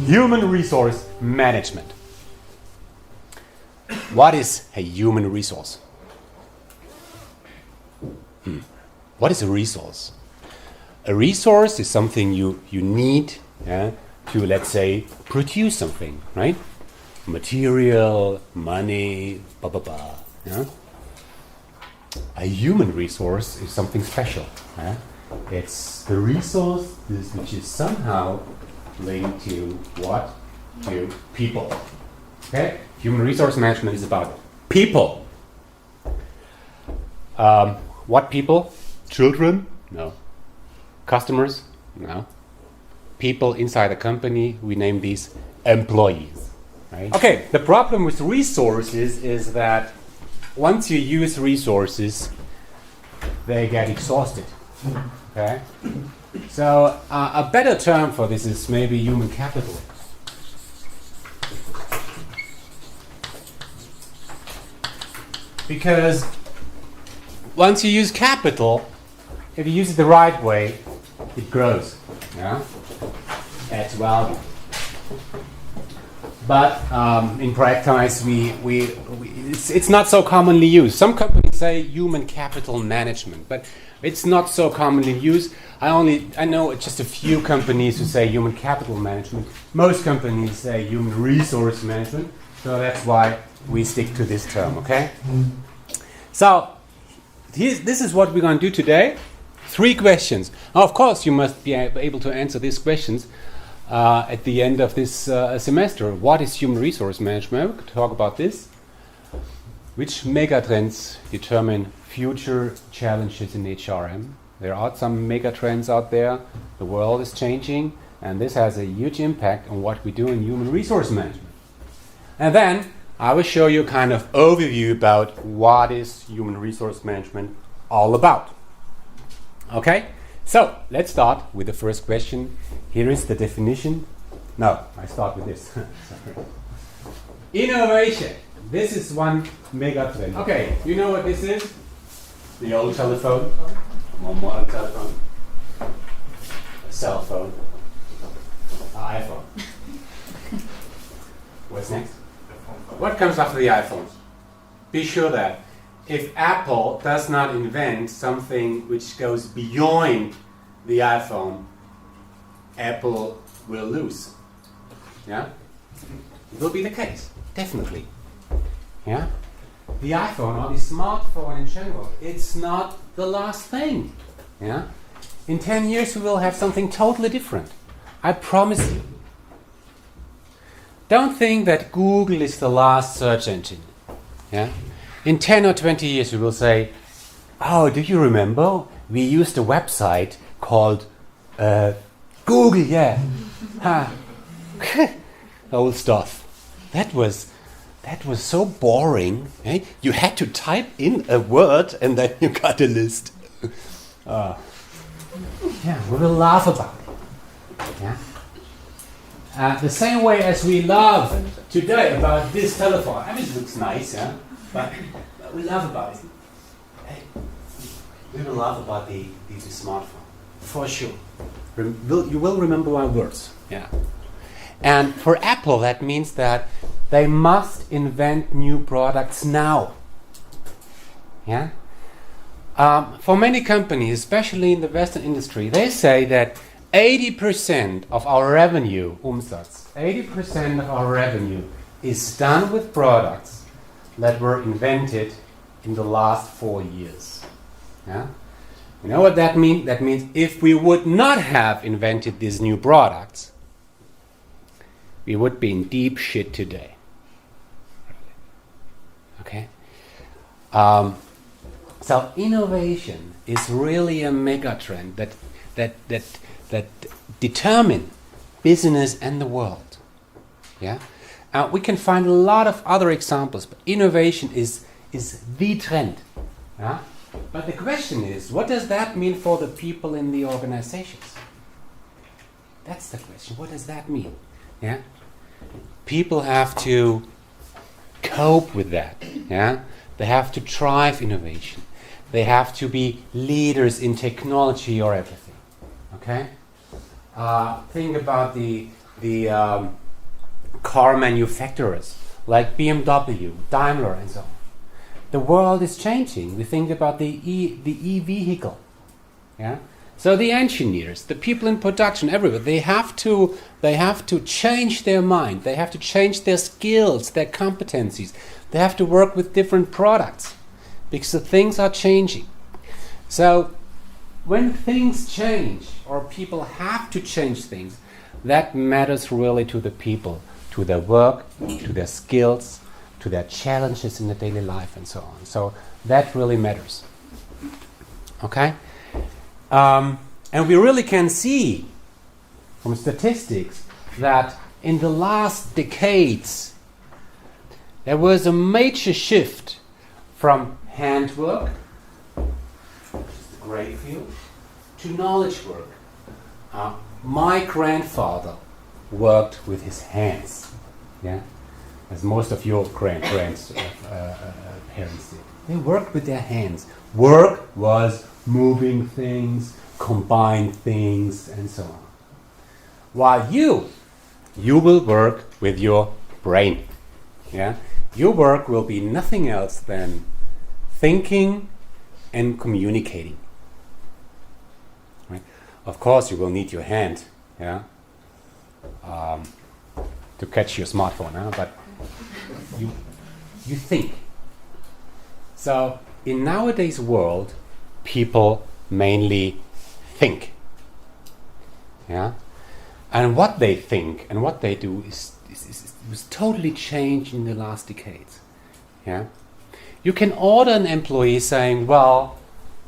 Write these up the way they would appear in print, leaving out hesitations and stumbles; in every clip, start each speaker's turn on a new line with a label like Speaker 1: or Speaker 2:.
Speaker 1: Human resource management. What is a human resource? What is a resource? A resource is something you need, yeah, to, let's say, produce something, right? Material, money, blah, blah, blah. Yeah? A human resource is something special. Yeah? It's the resource which is somehow linked to what? To people. Okay? Human resource management is about people. What people? Children? No. Customers? No. People inside a company, we name these employees. Right? Okay, the problem with resources is that once you use resources, they get exhausted. Okay? So a better term for this is maybe human capital. Because once you use capital, if you use it the right way, it grows. Yeah? Adds value. But in practice, it's not so commonly used. Some companies say human capital management, but it's not so commonly used. I know just a few companies who say human capital management. Most companies say human resource management. So that's why we stick to this term, okay? So this is what we're going to do today. 3 questions. Now, of course, you must be able to answer these questions at the end of this semester. What is human resource management? We could talk about this. Which megatrends determine future challenges in HRM? There are some megatrends out there. The world is changing, and this has a huge impact on what we do in human resource management. And then I will show you kind of overview about what is human resource management all about. Okay, so let's start with the first question. Here is the definition. No, I start with this. Innovation. This is one megatrend. Okay, you know what this is? The old telephone, more modern telephone, a cell phone, an iPhone. What's next? What comes after the iPhone? Be sure that if Apple does not invent something which goes beyond the iPhone, Apple will lose. Yeah? It will be the case, definitely. Yeah? The iPhone or the smartphone in general, it's not the last thing. Yeah? In 10 years we will have something totally different. I promise you. Don't think that Google is the last search engine. Yeah? In 10 or 20 years we will say, oh, do you remember? We used a website called Google, yeah. Old stuff. That was so boring. Eh? You had to type in a word and then you got a list. Yeah, we will laugh about it. Yeah? The same way as we laugh today about this telephone. I mean, it looks nice, yeah? But we laugh about it. Hey, we will laugh about the smartphone. For sure. You will remember my words. Yeah. And for Apple, that means that they must invent new products now. Yeah? For many companies, especially in the Western industry, they say that 80% of our revenue, Umsatz, 80% of our revenue is done with products that were invented in the last 4 years. Yeah? You know what that means? That means if we would not have invented these new products, we would be in deep shit today. Okay? So innovation is really a megatrend that determine business and the world. Yeah? We can find a lot of other examples, but innovation is the trend. Yeah? But the question is, what does that mean for the people in the organizations? That's the question. What does that mean? Yeah? People have to cope with that. Yeah? They have to drive innovation. They have to be leaders in technology or everything. Okay? Think about the car manufacturers like BMW, Daimler, and so on. The world is changing. We think about the e-vehicle. Yeah. So the engineers, the people in production, everywhere, they have to change their mind. They have to change their skills, their competencies. They have to work with different products because the things are changing. So when things change, or people have to change things, that matters really to the people, to their work, to their skills, to their challenges in the daily life, and so on. So that really matters. Okay? And we really can see from statistics that in the last decades there was a major shift from handwork, which is the grey field, to knowledge work. My grandfather worked with his hands, yeah, as most of your parents did. They worked with their hands. Work was moving things, combine things, and so on. While you will work with your brain. Yeah, your work will be nothing else than thinking and communicating. Right? Of course, you will need your hand, yeah, to catch your smartphone, huh? But you think. So in nowadays world, people mainly think. Yeah? And what they think and what they do was totally changed in the last decades. Yeah? You can order an employee saying, well,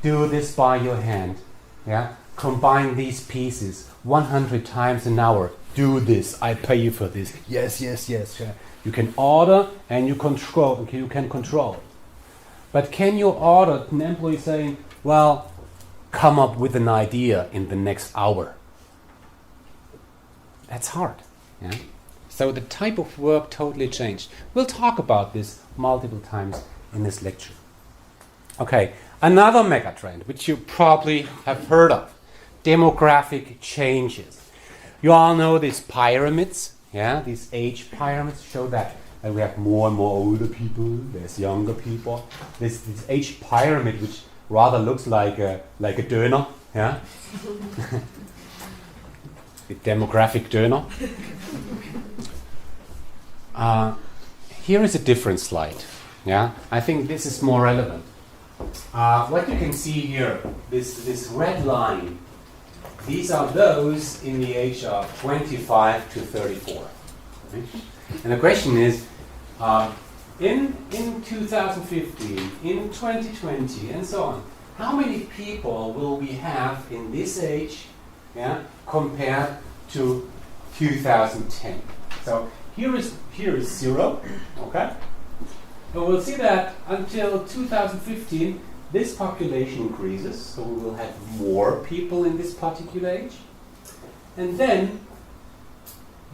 Speaker 1: do this by your hand. Yeah? Combine these pieces 100 times an hour. Do this. I pay you for this. Yes, yes, yes. Yeah. You can order and you can control. But can you order an employee saying, well, come up with an idea in the next hour? That's hard. Yeah? So the type of work totally changed. We'll talk about this multiple times in this lecture. Okay, another megatrend, which you probably have heard of, demographic changes. You all know these pyramids, yeah? These age pyramids show that we have more and more older people, there's younger people. This age pyramid, which rather looks like a döner, yeah? The demographic döner. Here is a different slide. Yeah, I think this is more relevant. What you can see here, this red line, these are those in the age of 25 to 34. Right? And the question is, in 2015, in 2020, and so on, how many people will we have in this age, yeah, compared to 2010? So here is 0, okay? But we'll see that until 2015, this population increases, so we will have more people in this particular age. And then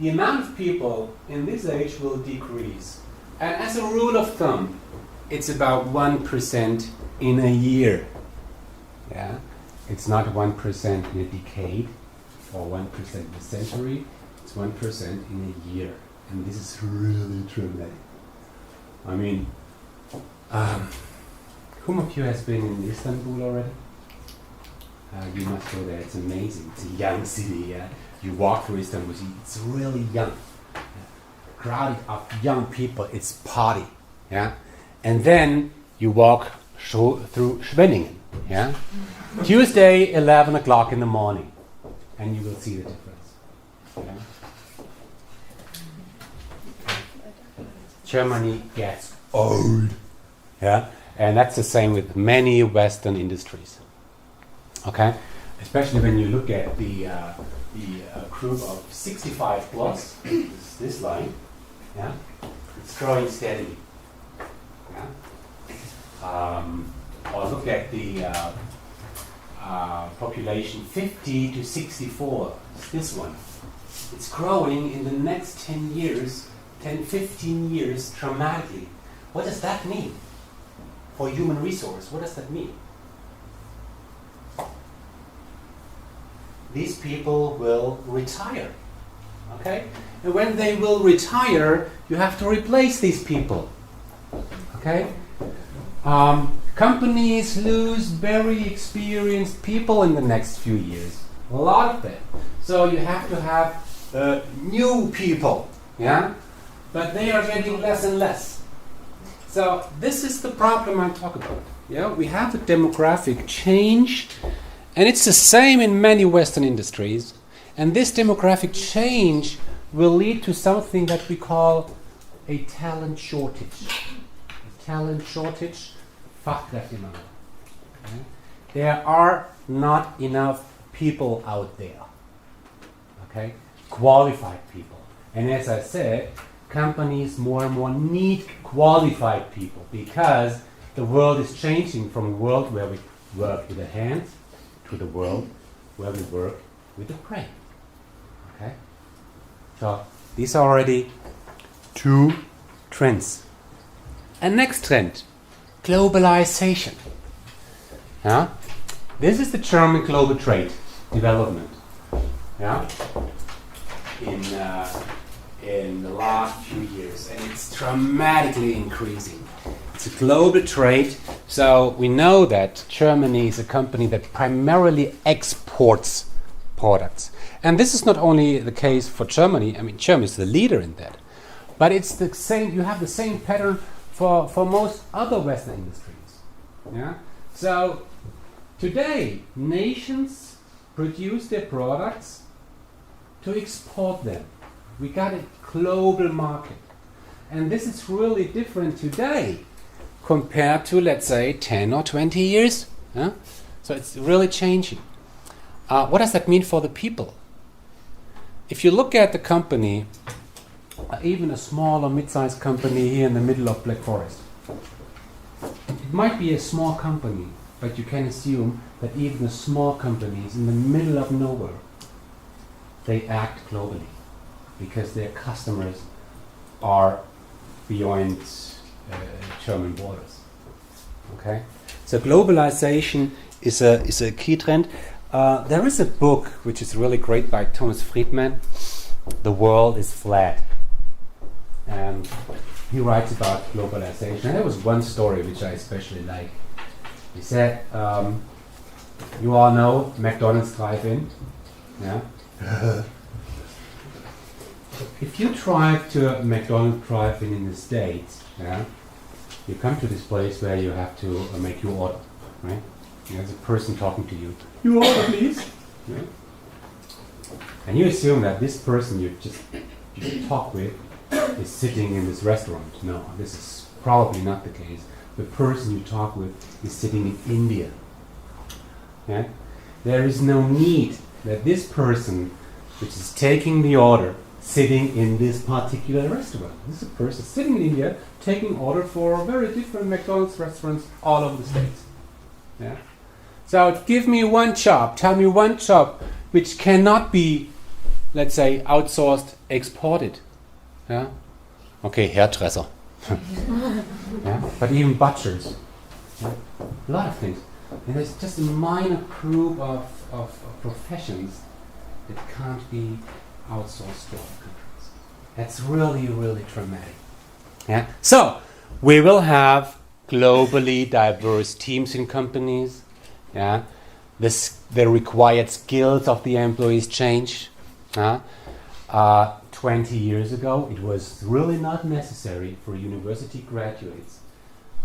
Speaker 1: the amount of people in this age will decrease. And as a rule of thumb, it's about 1% in a year. Yeah? It's not 1% in a decade or 1% in a century, it's 1% in a year. And this is really dramatic. I mean, whom of you has been in Istanbul already? You must go there, it's amazing. It's a young city, yeah? You walk through Istanbul, it's really young. Crowded of young people, it's party, yeah? And then you walk through Schwenningen, yeah? Tuesday, 11 o'clock in the morning, and you will see the difference. Yeah? Germany gets old, yeah? And that's the same with many Western industries, okay? Especially when you look at the group of 65 plus, this line, yeah? It's growing steadily, yeah? Or look at the population 50 to 64, it's this one. It's growing in the next 10 years, 10, 15 years dramatically. What does that mean for human resource? What does that mean? These people will retire. Okay? And when they will retire, you have to replace these people. Okay? Companies lose very experienced people in the next few years. A lot of them. So you have to have new people. Yeah? But they are getting less and less. So this is the problem I'm talking about. Yeah? We have a demographic change, and it's the same in many Western industries. And this demographic change will lead to something that we call a talent shortage. A talent shortage, Fachkräftemangel. Okay? There are not enough people out there. Okay? Qualified people. And as I said, companies more and more need qualified people because the world is changing from a world where we work with the hands to the world where we work with the brain. Okay? So these are already two trends. And next trend, globalization. Yeah? This is the German global trade development. Yeah? In the last few years, and it's dramatically increasing. It's a global trade, so we know that Germany is a company that primarily exports products. And this is not only the case for Germany, I mean Germany is the leader in that, but it's the same, you have the same pattern for most other Western industries. Yeah? So today, nations produce their products to export them. We got a global market. And this is really different today compared to, let's say, 10 or 20 years. Huh? So it's really changing. What does that mean for the people? If you look at the company, even a small or mid-sized company here in the middle of Black Forest, it might be a small company, but you can assume that even the small companies in the middle of nowhere, they act globally because their customers are beyond German borders. Okay, so globalization is a key trend. There is a book which is really great by Thomas Friedman. The World is Flat, and he writes about globalization. And there was one story which I especially like. He said, "You all know McDonald's drive-in, yeah." If you drive to a McDonald's drive-in in the States, yeah, you come to this place where you have to make your order, right? There's a person talking to you. Your order, please. Yeah? And you assume that this person you talk with is sitting in this restaurant. No, this is probably not the case. The person you talk with is sitting in India. Yeah? There is no need that this person, which is taking the order, sitting in this particular restaurant. This is a person sitting in India taking order for very different McDonald's restaurants all over the States. Yeah? So give me one job, tell me one job which cannot be, let's say, outsourced, exported. Yeah? Okay, hairdresser. Yeah? But even butchers. Yeah? A lot of things. And there's just a minor group of professions that can't be outsourced to other countries. That's really, really dramatic. Yeah. So we will have globally diverse teams in companies. Yeah. The required skills of the employees change. 20 years ago, it was really not necessary for university graduates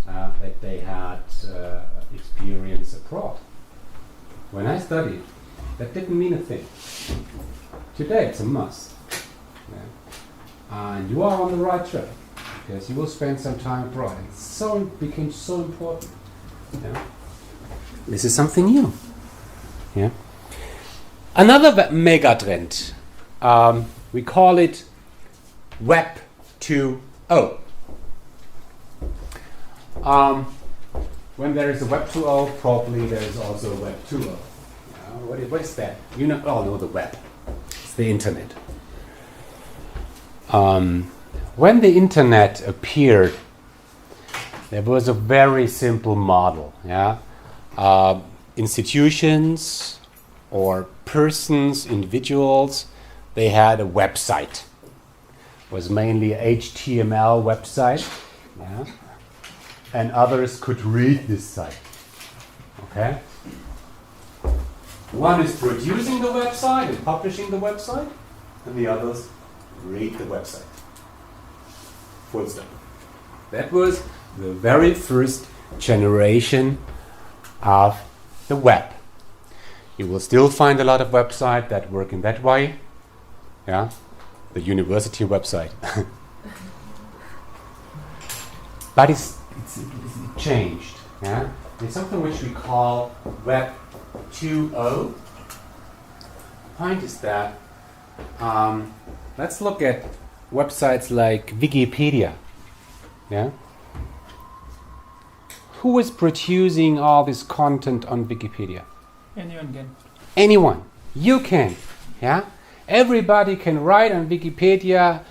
Speaker 1: that they had experience abroad. When I studied, that didn't mean a thing. Today it's a must. Yeah. And you are on the right track because you will spend some time abroad. It became so important. Yeah. This is something new. Yeah. Another mega trend, we call it Web 2.0. When there is a Web 2.0, probably there is also a Web 2.0. What is that? You all know the web. It's the internet. When the internet appeared, there was a very simple model. Yeah, institutions or persons, individuals, they had a website. It was mainly a HTML website, yeah? And others could read this site. Okay? One is producing the website and publishing the website, and the others read the website. Full stop. That was the very first generation of the web. You will still find a lot of websites that work in that way. Yeah, the university website. But it changed. Yeah, it's something which we call Web 2.0. Point is that let's look at websites like Wikipedia. Yeah. Who is producing all this content on Wikipedia?
Speaker 2: Anyone can.
Speaker 1: Anyone. You can. Yeah? Everybody can write on Wikipedia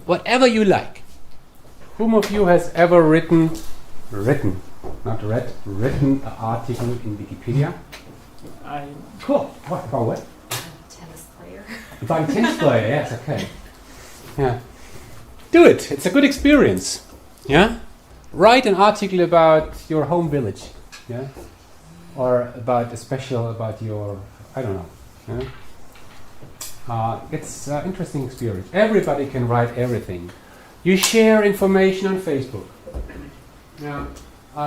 Speaker 1: whatever you like. Whom of you has ever written an article in Wikipedia? Cool. What about what?
Speaker 3: Tennis player.
Speaker 1: About a tennis player, yes, okay. Yeah. Do it. It's a good experience. Yeah? Write an article about your home village. Yeah? Or about about your, I don't know. Yeah? It's an interesting experience. Everybody can write everything. You share information on Facebook. Yeah.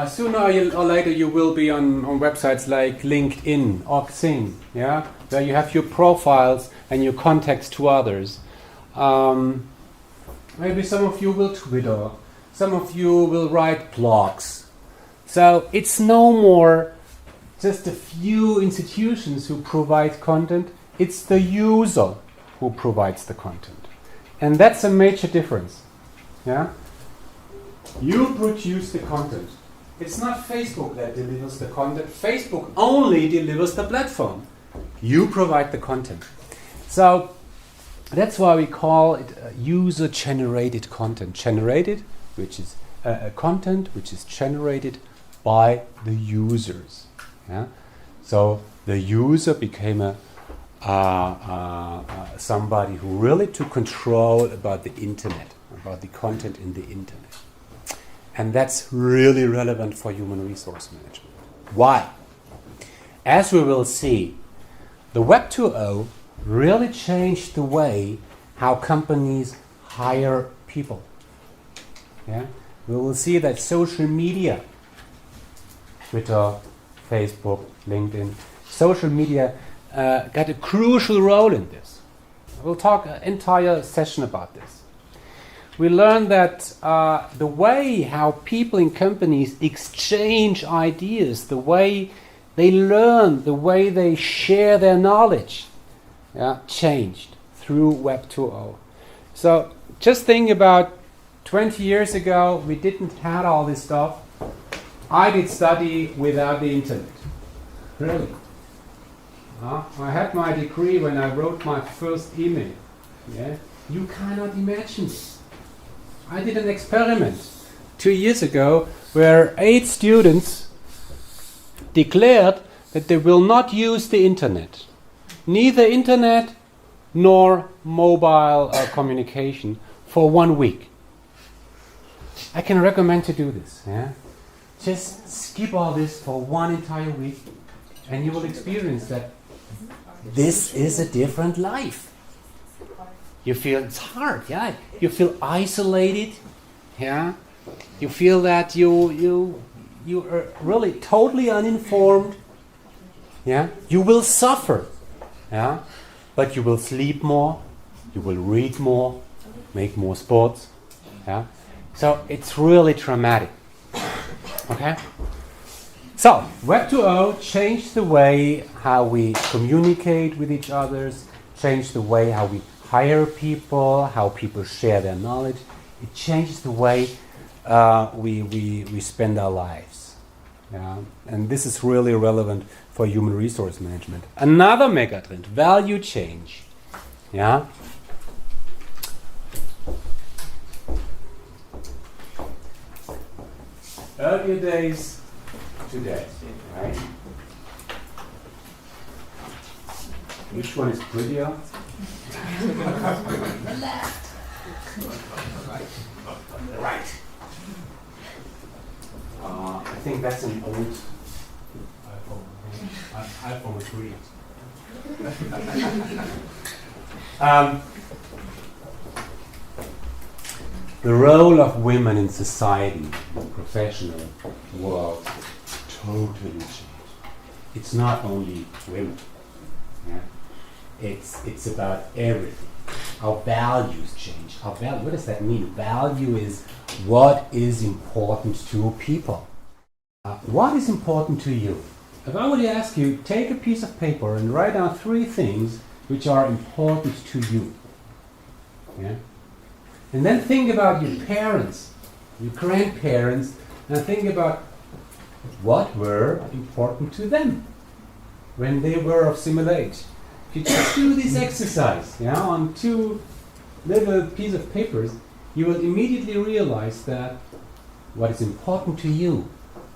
Speaker 1: Sooner or later you will be on websites like LinkedIn or Xing, yeah? Where you have your profiles and your contacts to others. Maybe some of you will Twitter. Some of you will write blogs. So it's no more just a few institutions who provide content. It's the user who provides the content. And that's a major difference. Yeah? You produce the content. It's not Facebook that delivers the content. Facebook only delivers the platform. You provide the content. So that's why we call it user-generated content. Generated, which is content which is generated by the users. Yeah? So the user became somebody who really took control about the internet, about the content in the internet. And that's really relevant for human resource management. Why? As we will see, the Web 2.0 really changed the way how companies hire people. Yeah? We will see that social media, Twitter, Facebook, LinkedIn, social media got a crucial role in this. We'll talk an entire session about this. We learned that the way how people in companies exchange ideas, the way they learn, the way they share their knowledge, changed through Web 2.0. So just think about 20 years ago, we didn't have all this stuff. I did study without the internet. Really. I had my degree when I wrote my first email. Yeah? You cannot imagine it. I did an experiment 2 years ago where 8 students declared that they will not use the internet. Neither internet nor mobile communication for 1 week. I can recommend to do this. Yeah? Just skip all this for 1 entire week and you will experience that this is a different life. You feel it's hard, yeah. You feel isolated, yeah. You feel that you are really totally uninformed, yeah. You will suffer, yeah. But you will sleep more, you will read more, make more sports, yeah. So it's really traumatic, okay. So Web 2.0 changed the way how we communicate with each other, changed the way how we hire people, how people share their knowledge. It changes the way we spend our lives. Yeah? And this is really relevant for human resource management. Another megatrend, value change. Yeah? Earlier days, today. Right? Which one is prettier? The left. The right. I think that's an old iPhone 3. The role of women in society, in the professional world, totally changed. It's not only women. Yeah? It's about everything. Our values change. What does that mean? Value is what is important to people. What is important to you? If I were to ask you, take a piece of paper and write down 3 things which are important to you. Yeah? And then think about your parents, your grandparents, and think about what were important to them when they were of similar age. If you just do this exercise, on 2 little pieces of papers, you will immediately realize that what is important to you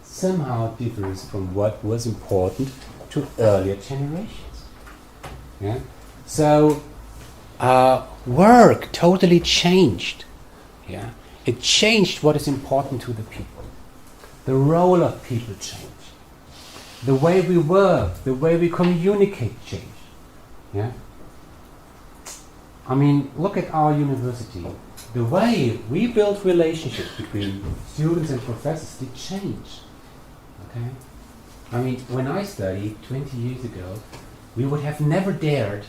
Speaker 1: somehow differs from what was important to earlier generations. Yeah? So, work totally changed. Yeah? It changed what is important to the people. The role of people changed. The way we work, the way we communicate changed. Yeah? I mean, look at our university. The way we build relationships between students and professors did change. Okay? I mean, when I studied 20 years ago, we would have never dared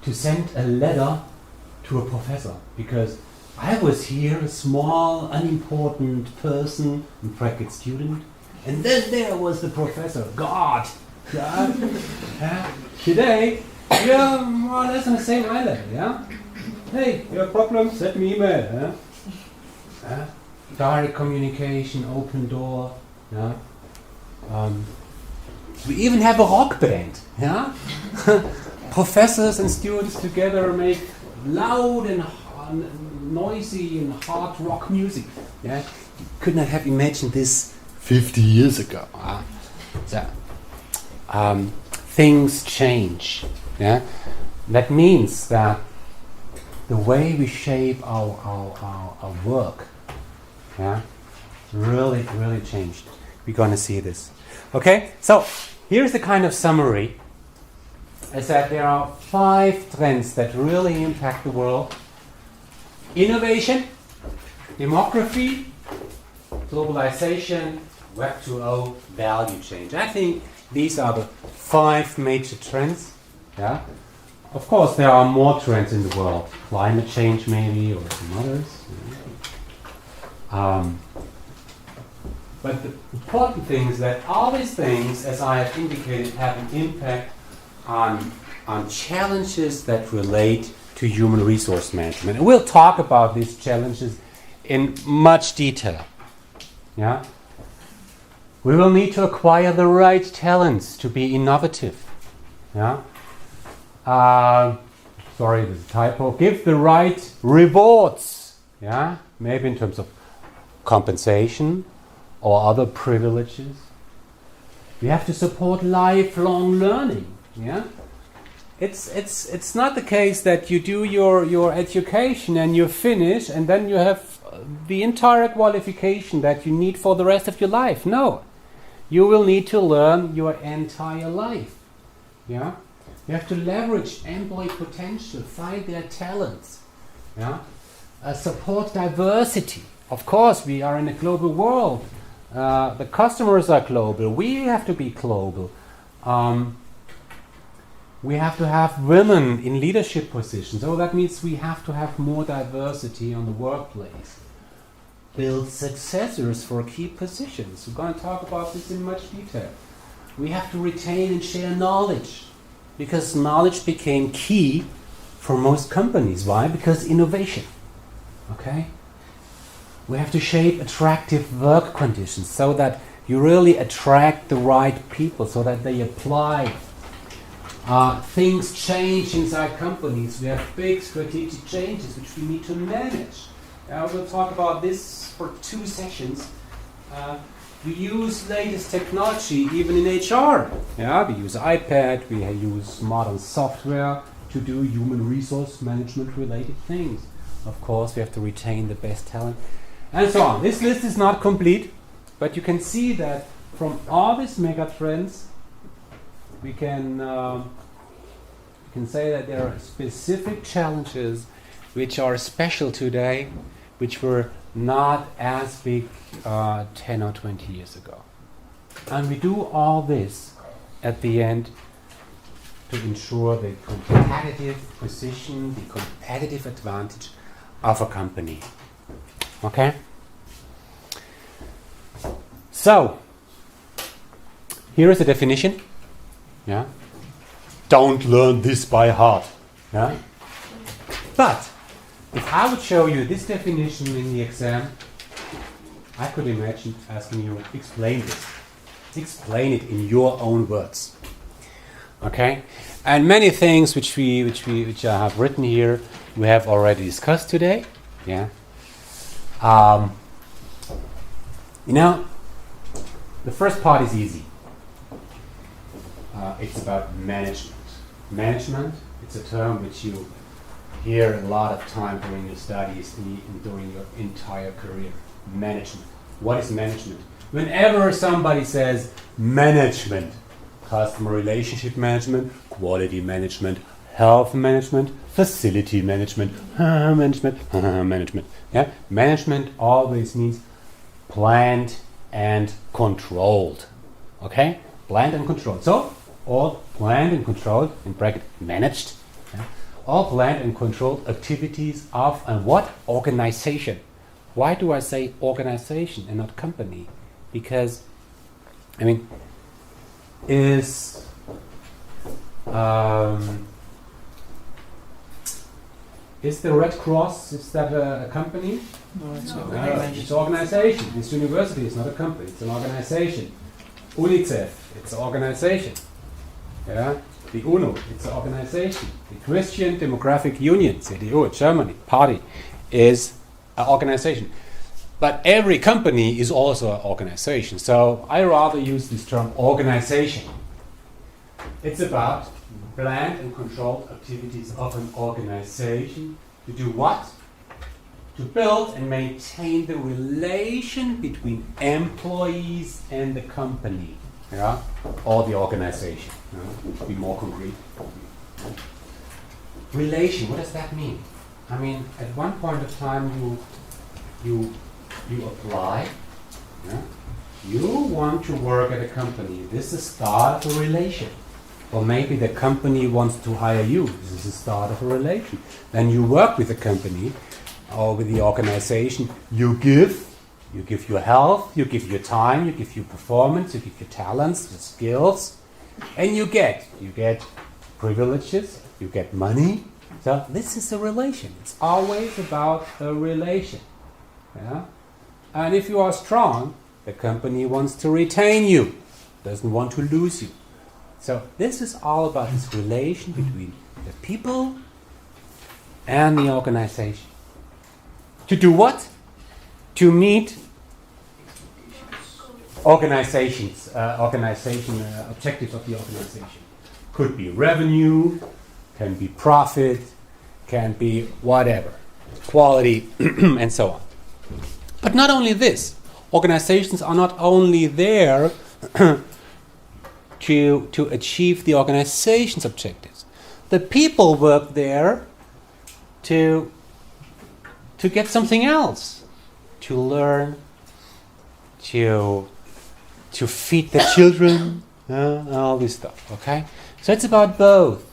Speaker 1: to send a letter to a professor because I was here, a small, unimportant person, in bracket student, and then there was the professor, God. Today, we are more or less on the same island, yeah? Hey, you have problems? Send me email, yeah? Direct communication, open door, yeah? We even have a rock band, yeah? Professors and students together make loud and noisy and hard rock music. Yeah? You could not have imagined this 50 years ago. Things change. Yeah? That means that the way we shape our work, yeah, really changed. We're going to see this. Okay, so here's the kind of summary. I said there are 5 trends that really impact the world. Innovation, demography, globalization, Web 2.0, value change. I think these are the 5 major trends. Yeah. Of course, there are more trends in the world. Climate change maybe, or some others. But the important thing is that all these things, as I have indicated, have an impact on challenges that relate to human resource management. And we'll talk about these challenges in much detail. Yeah? We will need to acquire the right talents to be innovative. Yeah? Sorry, there's a typo. Give the right rewards. Yeah? Maybe in terms of compensation or other privileges. We have to support lifelong learning. Yeah? It's not the case that you do your education and you finish and then you have the entire qualification that you need for the rest of your life. No. You will need to learn your entire life. Yeah? You have to leverage employee potential, find their talents. Yeah? Support diversity. Of course, we are in a global world. The customers are global. We have to be global. We have to have women in leadership positions. So that means we have to have more diversity on the workplace. Build successors for key positions. We're going to talk about this in much detail. We have to retain and share knowledge, because knowledge became key for most companies. Why? Because innovation. Okay? We have to shape attractive work conditions so that you really attract the right people, so that they apply. Things change inside companies. We have big strategic changes which we need to manage. We'll talk about this for 2 sessions. We use latest technology even in HR. Yeah, we use iPad, we use modern software, to do human resource management related things. Of course, we have to retain the best talent, and so on. This list is not complete, but you can see that from all these mega trends, we can say that there are specific challenges which are special today, which were not as big 10 or 20 years ago. And we do all this at the end to ensure the competitive position, the competitive advantage of a company. Okay? So, here is the definition. Yeah? Don't learn this by heart. Yeah? But, if I would show you this definition in the exam, I could imagine asking you, explain this. Explain it in your own words. Okay? And many things which I have written here, we have already discussed today. Yeah. The first part is easy. It's about management. Management, it's a term which you hear a lot of time during your studies and during your entire career. Management. What is management? Whenever somebody says management, customer relationship management, quality management, health management, facility management, management. Yeah? Management always means planned and controlled. Okay? Planned and controlled. So, all planned and controlled, in bracket managed, yeah? All planned and controlled activities of a what? Organization. Why do I say organization and not company? Because, is the Red Cross, is that a company?
Speaker 2: No, it's
Speaker 1: No,
Speaker 2: organization.
Speaker 1: it's an organization. This university is not a company, it's an organization. UNICEF, it's an organization. Yeah? The UNO, it's an organization. The Christian Demographic Union, CDU, Germany, party, is an organization. But every company is also an organization. So I rather use this term organization. It's about planned and controlled activities of an organization to do what? To build and maintain the relation between employees and the company, yeah, or the organization. To be more concrete. Relation. What does that mean? At one point of time, you apply. Yeah? You want to work at a company. This is the start of a relation. Or maybe the company wants to hire you. This is the start of a relation. Then you work with the company or with the organization. You give your health, you give your time, you give your performance, you give your talents, your skills, and you get privileges, you get money. So this is a relation. It's always about a relation. Yeah? And if you are strong, the company wants to retain you, doesn't want to lose you. So this is all about this relation between the people and the organization. To do what? To meet objectives of the organization. Could be revenue, can be profit, can be whatever, quality, and so on. But not only this, organizations are not only there to achieve the organization's objectives. The people work there to get something else, to learn, to feed the children, all this stuff. Okay, so it's about both.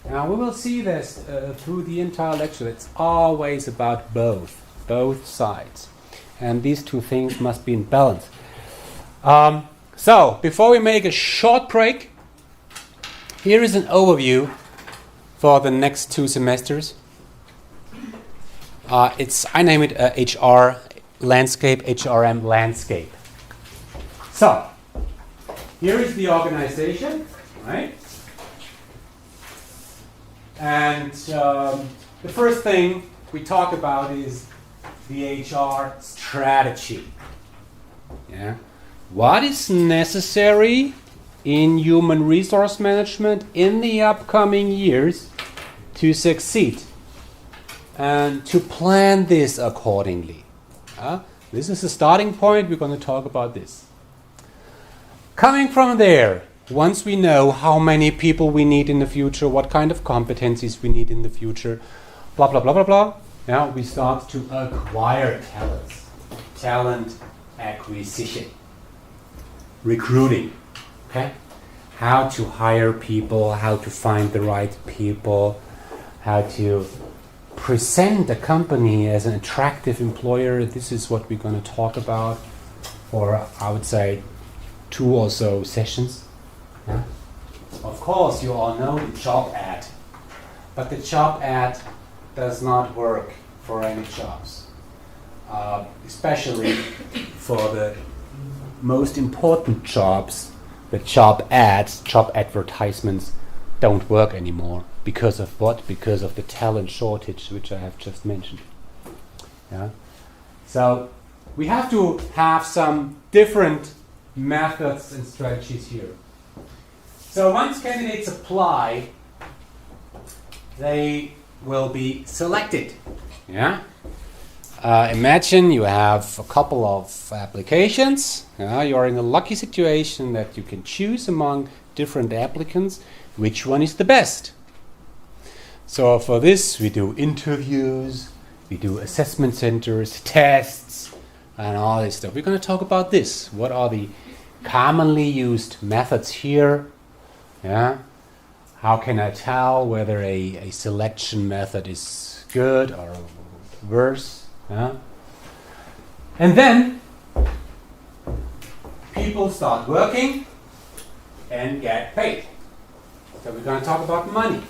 Speaker 1: Now we will see this through the entire lecture. It's always about both sides, and these two things must be in balance. So before we make a short break, here is an overview for the next 2 semesters. I name it HR landscape, HRM landscape. So, here is the organization, right? And the first thing we talk about is the HR strategy. Yeah. What is necessary in human resource management in the upcoming years to succeed and to plan this accordingly. This is the starting point. We're going to talk about this. Coming from there, once we know how many people we need in the future, what kind of competencies we need in the future, blah, blah, blah, blah, blah, now we start to acquire talents. Talent acquisition. Recruiting. Okay? How to hire people, how to find the right people, how to present a company as an attractive employer. This is what we're going to talk about for, I would say, 2 or so sessions. Yeah? Of course, you all know the job ad, but the job ad does not work for any jobs, especially for the most important jobs. The job ads, job advertisements don't work anymore. Because of what? Because of the talent shortage, which I have just mentioned. Yeah? So we have to have some different methods and strategies here. So once candidates apply, they will be selected. Yeah? Imagine you have a couple of applications. You're in a lucky situation that you can choose among different applicants which one is the best. So for this we do interviews, we do assessment centers, tests, and all this stuff. We're going to talk about this. What are the commonly used methods here? Yeah. How can I tell whether a selection method is good or worse? Yeah. And then people start working and get paid. So we're going to talk about money,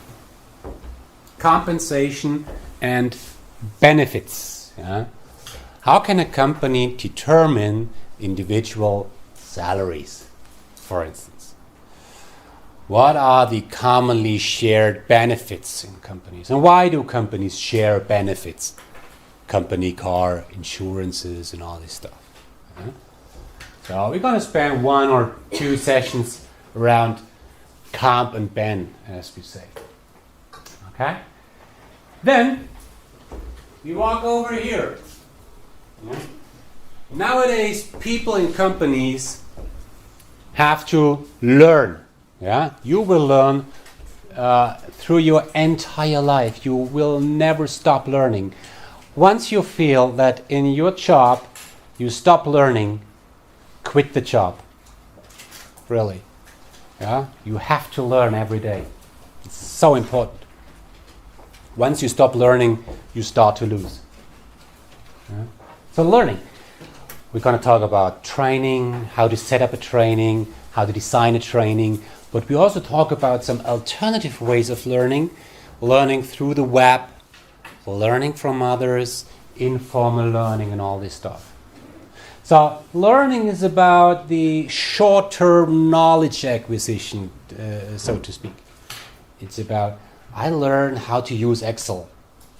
Speaker 1: compensation, and benefits. Yeah. How can a company determine individual salaries, for instance? What are the commonly shared benefits in companies? And why do companies share benefits? Company car, insurances, and all this stuff. Yeah? So we're going to spend 1 or 2 sessions around comp and ben, as we say. Okay? Then we walk over here. Yeah? Nowadays, people in companies have to learn. Yeah? You will learn through your entire life. You will never stop learning. Once you feel that in your job you stop learning, quit the job. Really. Yeah? You have to learn every day. It's so important. Once you stop learning, you start to lose. Yeah? So learning. We're going to talk about training, how to set up a training, how to design a training, but we also talk about some alternative ways of learning, learning through the web, learning from others, informal learning, and all this stuff. So learning is about the short-term knowledge acquisition, so to speak. It's about, I learn how to use Excel.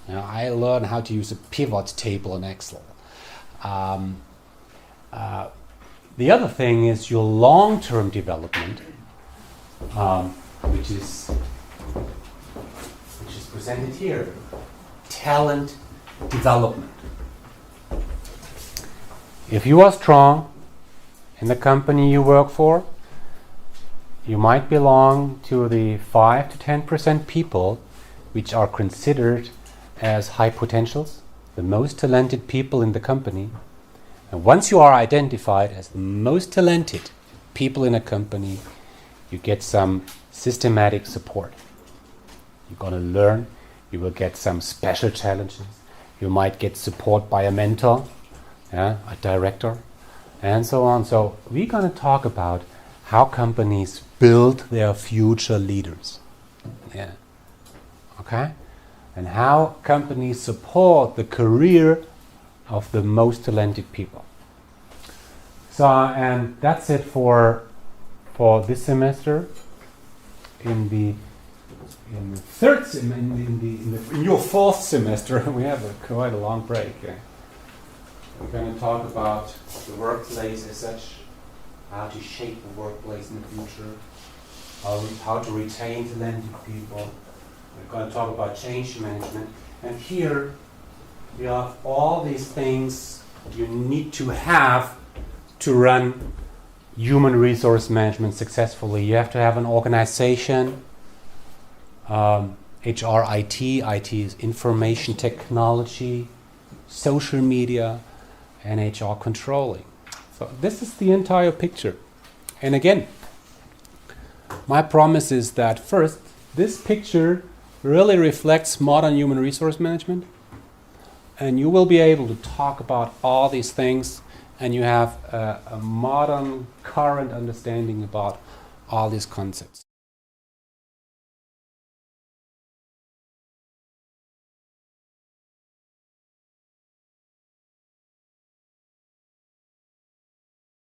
Speaker 1: I learn how to use a pivot table in Excel. The other thing is your long-term development, which is presented here. Talent development. If you are strong in the company you work for, you might belong to the 5 to 10% people which are considered as high potentials, the most talented people in the company. And once you are identified as the most talented people in a company, you get some systematic support. You're going to learn. You will get some special challenges. You might get support by a mentor, a director, and so on. So we're going to talk about how companies build their future leaders. Yeah. Okay? And how companies support the career of the most talented people. So, and that's it for this semester. In your 4th semester, we have quite a long break. We're going to talk about the workplace as such, how to shape the workplace in the future, how to retain talented people, We're going to talk about change management. And here we have all these things you need to have to run human resource management successfully. You have to have an organization, HR, IT is information technology, social media, and HR controlling. So this is the entire picture. And again, my promise is that first, this picture really reflects modern human resource management, and you will be able to talk about all these things, and you have a modern, current understanding about all these concepts.